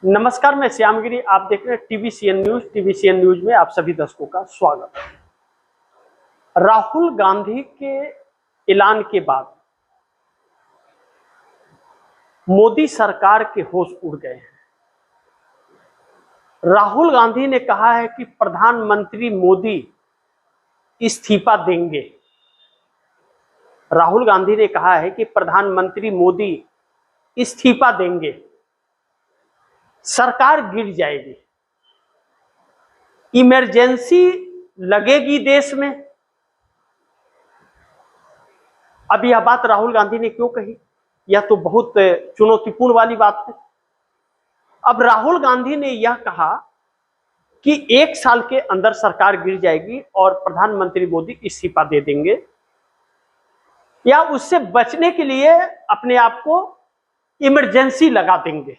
नमस्कार, मैं श्यामगिरी। आप देख रहे हैं टीवीसीएन न्यूज। टीवीसीएन न्यूज में आप सभी दर्शकों का स्वागत है। राहुल गांधी के ऐलान के बाद मोदी सरकार के होश उड़ गए हैं। राहुल गांधी ने कहा है कि प्रधानमंत्री मोदी इस्तीफा देंगे। राहुल गांधी ने कहा है कि प्रधानमंत्री मोदी इस्तीफा देंगे, सरकार गिर जाएगी, इमरजेंसी लगेगी देश में। अब यह बात राहुल गांधी ने क्यों कही? यह तो बहुत चुनौतीपूर्ण वाली बात है। अब राहुल गांधी ने यह कहा कि 1 साल के अंदर सरकार गिर जाएगी और प्रधानमंत्री मोदी इस्तीफा दे देंगे, या उससे बचने के लिए अपने आप को इमरजेंसी लगा देंगे।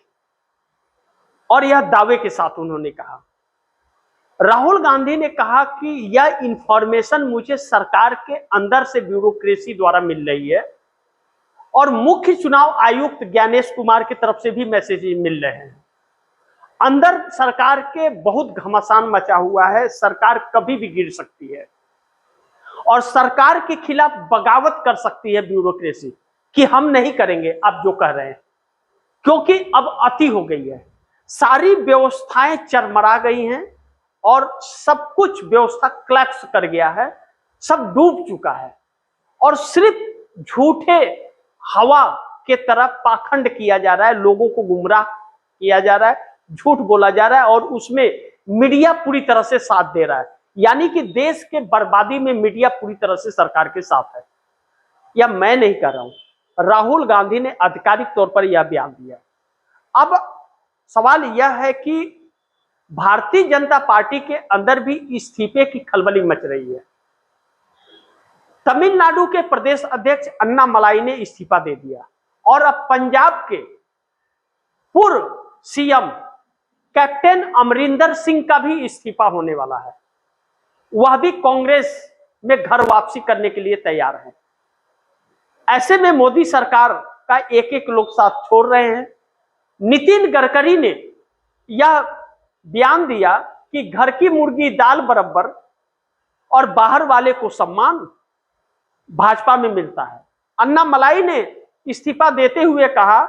और यह दावे के साथ उन्होंने कहा। राहुल गांधी ने कहा कि यह इंफॉर्मेशन मुझे सरकार के अंदर से ब्यूरोक्रेसी द्वारा मिल रही है और मुख्य चुनाव आयुक्त ज्ञानेश कुमार की तरफ से भी मैसेज मिल रहे हैं। अंदर सरकार के बहुत घमासान मचा हुआ है, सरकार कभी भी गिर सकती है और सरकार के खिलाफ बगावत कर सकती है ब्यूरोक्रेसी कि हम नहीं करेंगे आप जो कह रहे हैं, क्योंकि अब अति हो गई है। सारी व्यवस्थाएं चरमरा गई हैं और सब कुछ व्यवस्था क्लैप्स कर गया है, सब डूब चुका है और सिर्फ झूठे हवा के तरफ पाखंड किया जा रहा है, लोगों को गुमराह किया जा रहा है, झूठ बोला जा रहा है और उसमें मीडिया पूरी तरह से साथ दे रहा है। यानी कि देश के बर्बादी में मीडिया पूरी तरह से सरकार के साथ है। यह मैं नहीं कर रहा हूं, राहुल गांधी ने आधिकारिक तौर पर यह बयान दिया। अब सवाल यह है कि भारतीय जनता पार्टी के अंदर भी इस्तीफे की खलबली मच रही है। तमिलनाडु के प्रदेश अध्यक्ष अन्नामलाई ने इस्तीफा दे दिया और अब पंजाब के पूर्व सीएम कैप्टन अमरिंदर सिंह का भी इस्तीफा होने वाला है। वह भी कांग्रेस में घर वापसी करने के लिए तैयार है। ऐसे में मोदी सरकार का एक एक लोग साथ छोड़ रहे हैं। नितिन गडकरी ने यह बयान दिया कि घर की मुर्गी दाल बराबर और बाहर वाले को सम्मान भाजपा में मिलता है। अन्नामलाई ने इस्तीफा देते हुए कहा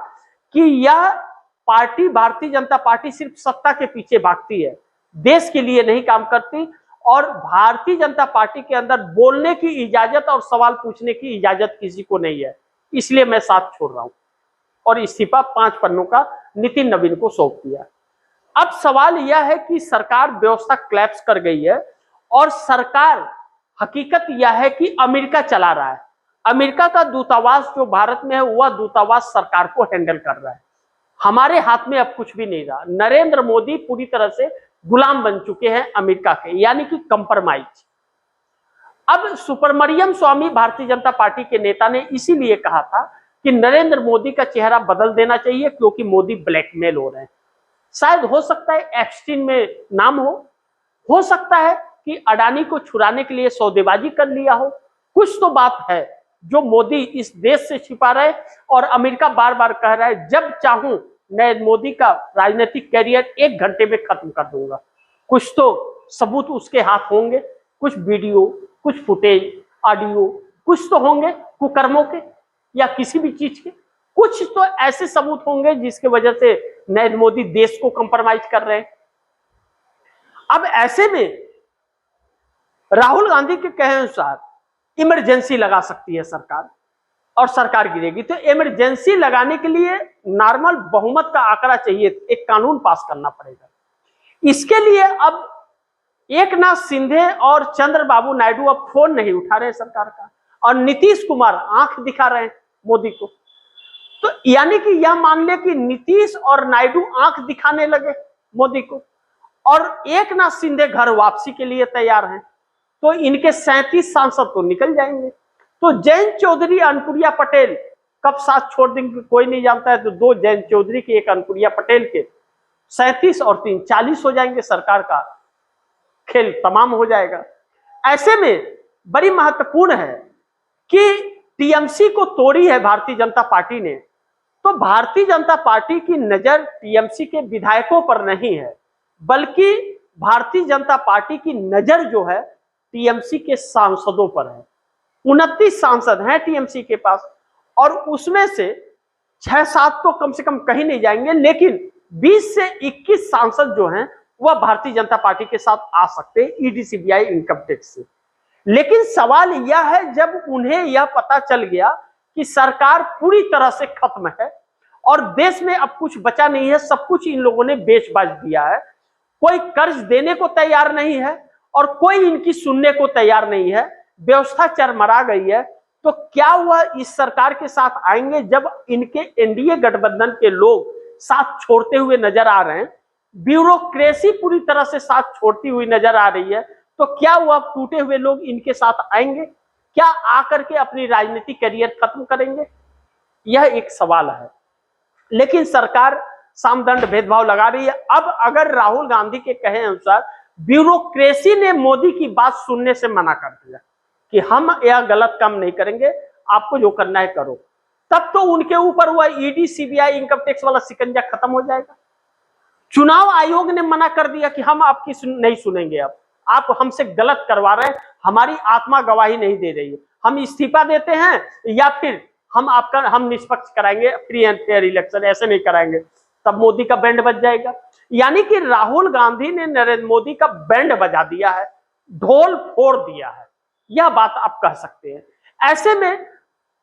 कि यह पार्टी, भारतीय जनता पार्टी, सिर्फ सत्ता के पीछे भागती है, देश के लिए नहीं काम करती और भारतीय जनता पार्टी के अंदर बोलने की इजाजत और सवाल पूछने की इजाजत किसी को नहीं है, इसलिए मैं साथ छोड़ रहा हूं। और इस्तीफा 5 पन्नों का नितिन नवीन को सौंप दिया। अब सवाल यह है कि सरकार व्यवस्था क्लैप्स कर गई है और सरकार, हकीकत यह है कि अमेरिका चला रहा है। अमेरिका का दूतावास जो भारत में है, वह दूतावास सरकार को हैंडल कर रहा है। हमारे हाथ में अब कुछ भी नहीं रहा। नरेंद्र मोदी पूरी तरह से गुलाम बन चुके हैं अमेरिका के, यानी कि कंप्रोमाइज। अब सुब्रमण्यम स्वामी, भारतीय जनता पार्टी के नेता, ने इसीलिए कहा था कि नरेंद्र मोदी का चेहरा बदल देना चाहिए क्योंकि मोदी ब्लैकमेल हो रहे हैं। शायद हो सकता है एप्स्टीन में नाम हो सकता है कि अडानी को छुड़ाने के लिए सौदेबाजी कर लिया हो। कुछ तो बात है जो मोदी इस देश से छिपा रहे और अमेरिका बार बार कह रहा है जब चाहूं मैं मोदी का राजनीतिक कैरियर 1 घंटे में खत्म कर दूंगा। कुछ तो सबूत उसके हाथ होंगे, कुछ वीडियो, कुछ फुटेज, ऑडियो, कुछ तो होंगे कुकर्मों के या किसी भी चीज के। कुछ तो ऐसे सबूत होंगे जिसके वजह से नरेंद्र मोदी देश को कंप्रोमाइज कर रहे हैं। अब ऐसे में राहुल गांधी के कहे अनुसार इमरजेंसी लगा सकती है सरकार और सरकार गिरेगी। तो इमरजेंसी लगाने के लिए नॉर्मल बहुमत का आंकड़ा चाहिए, एक कानून पास करना पड़ेगा। इसके लिए अब एकनाथ शिंदे और चंद्रबाबू नायडू अब फोन नहीं उठा रहे सरकार का और नीतीश कुमार आंख दिखा रहे हैं मोदी को। तो यानी कि यह मान ले कि नीतीश और नायडू आंख दिखाने लगे मोदी को और एकनाथ शिंदे घर वापसी के लिए तैयार हैं, तो इनके 37 सांसद तो निकल जाएंगे। तो जयंत चौधरी, अनुप्रिया पटेल कब साथ छोड़ देंगे कोई नहीं जानता है। तो 2 जयंत चौधरी के, 1 अनुप्रिया पटेल के 37 और 3 40 हो जाएंगे। सरकार का खेल तमाम हो जाएगा। ऐसे में बड़ी महत्वपूर्ण है कि टीएमसी को तोड़ी है भारतीय जनता पार्टी ने तो भारतीय जनता पार्टी की नजर टीएमसी के विधायकों पर नहीं है, बल्कि भारतीय जनता पार्टी की नजर जो है टीएमसी के सांसदों पर है। 29 सांसद हैं टीएमसी के पास, और उसमें से 6-7 तो कम से कम कहीं नहीं जाएंगे, लेकिन 20 से 21 सांसद जो हैं वह भारतीय जनता पार्टी के साथ आ सकते हैं ईडी, सीबीआई, इनकम टैक्स से। लेकिन सवाल यह है, जब उन्हें यह पता चल गया कि सरकार पूरी तरह से खत्म है और देश में अब कुछ बचा नहीं है, सब कुछ इन लोगों ने बेच बाच दिया है, कोई कर्ज देने को तैयार नहीं है और कोई इनकी सुनने को तैयार नहीं है, व्यवस्था चरमरा गई है, तो क्या वह इस सरकार के साथ आएंगे जब इनके एनडीए गठबंधन के लोग साथ छोड़ते हुए नजर आ रहे हैं, ब्यूरोक्रेसी पूरी तरह से साथ छोड़ती हुई नजर आ रही है, तो क्या वह टूटे हुए लोग इनके साथ आएंगे? क्या आकर के अपनी राजनीतिक करियर खत्म करेंगे? यह एक सवाल है। लेकिन सरकार सामदंड भेदभाव लगा रही है। अब अगर राहुल गांधी के कहे अनुसार ब्यूरोक्रेसी ने मोदी की बात सुनने से मना कर दिया कि हम यह गलत काम नहीं करेंगे, आपको जो करना है करो, तब तो उनके ऊपर वह ईडी, सीबीआई, इनकम टैक्स वाला शिकंजा खत्म हो जाएगा। चुनाव आयोग ने मना कर दिया कि हम आपकी नहीं सुनेंगे, अब आप हमसे गलत करवा रहे हैं, हमारी आत्मा गवाही नहीं दे रही है, हम इस्तीफा देते हैं या फिर हम निष्पक्ष कराएंगे, फ्री एंड फेयर इलेक्शन, ऐसे नहीं कराएंगे, तब मोदी का बैंड बज जाएगा। यानी कि राहुल गांधी ने नरेंद्र मोदी का बैंड बजा दिया है, ढोल फोड़ दिया है, यह बात आप कह सकते हैं। ऐसे में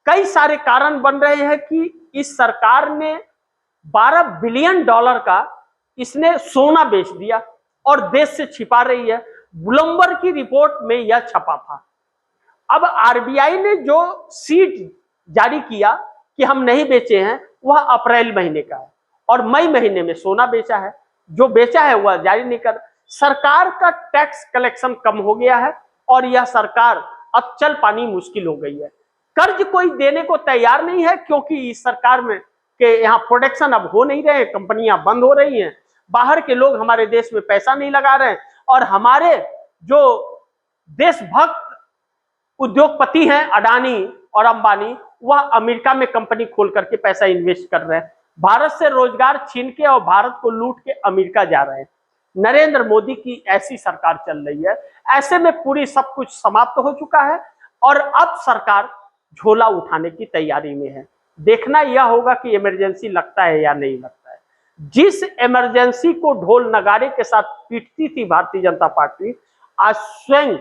कई सारे कारण बन रहे हैं कि इस सरकार ने $12 बिलियन का इसने सोना बेच दिया और देश से छिपा रही है। ब्लूमबर्ग की रिपोर्ट में यह छपा था। अब आरबीआई ने जो सीट जारी किया कि हम नहीं बेचे हैं, वह अप्रैल महीने का है और मई महीने में सोना बेचा है, जो बेचा है वह जारी नहीं कर। सरकार का टैक्स कलेक्शन कम हो गया है और यह सरकार अब चल पानी मुश्किल हो गई है। कर्ज कोई देने को तैयार नहीं है, क्योंकि इस सरकार में के यहाँ प्रोडक्शन अब हो नहीं रहे, कंपनियां बंद हो रही हैं, बाहर के लोग हमारे देश में पैसा नहीं लगा रहे हैं, और हमारे जो देशभक्त उद्योगपति हैं अडानी और अंबानी, वह अमेरिका में कंपनी खोल करके पैसा इन्वेस्ट कर रहे हैं, भारत से रोजगार छीन के और भारत को लूट के अमेरिका जा रहे हैं। नरेंद्र मोदी की ऐसी सरकार चल रही है। ऐसे में पूरी सब कुछ समाप्त हो चुका है और अब सरकार झोला उठाने की तैयारी में है। देखना यह होगा कि इमरजेंसी लगता है या नहीं लगता है। जिस इमरजेंसी को ढोल नगाड़े के साथ पीटती थी भारतीय जनता पार्टी, आज स्वयं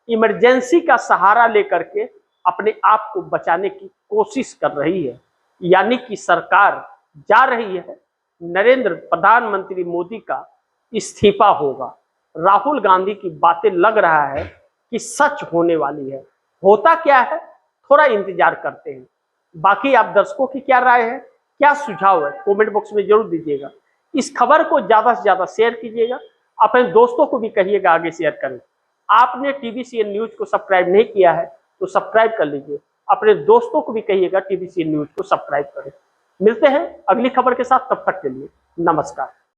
इमरजेंसी का सहारा लेकर के अपने आप को बचाने की कोशिश कर रही है। यानी कि सरकार जा रही है, नरेंद्र प्रधानमंत्री मोदी का इस्तीफा होगा। राहुल गांधी की बातें लग रहा है कि सच होने वाली है। होता क्या है, थोड़ा इंतजार करते हैं। बाकी आप दर्शकों की क्या राय है, क्या सुझाव है, कमेंट बॉक्स में जरूर दीजिएगा। इस खबर को ज्यादा से ज्यादा शेयर कीजिएगा, अपने दोस्तों को भी कहिएगा आगे शेयर करें। आपने TVCN न्यूज को सब्सक्राइब नहीं किया है तो सब्सक्राइब कर लीजिए, अपने दोस्तों को भी कहिएगा TVCN न्यूज को सब्सक्राइब करें। मिलते हैं अगली खबर के साथ, तब तक के लिए नमस्कार।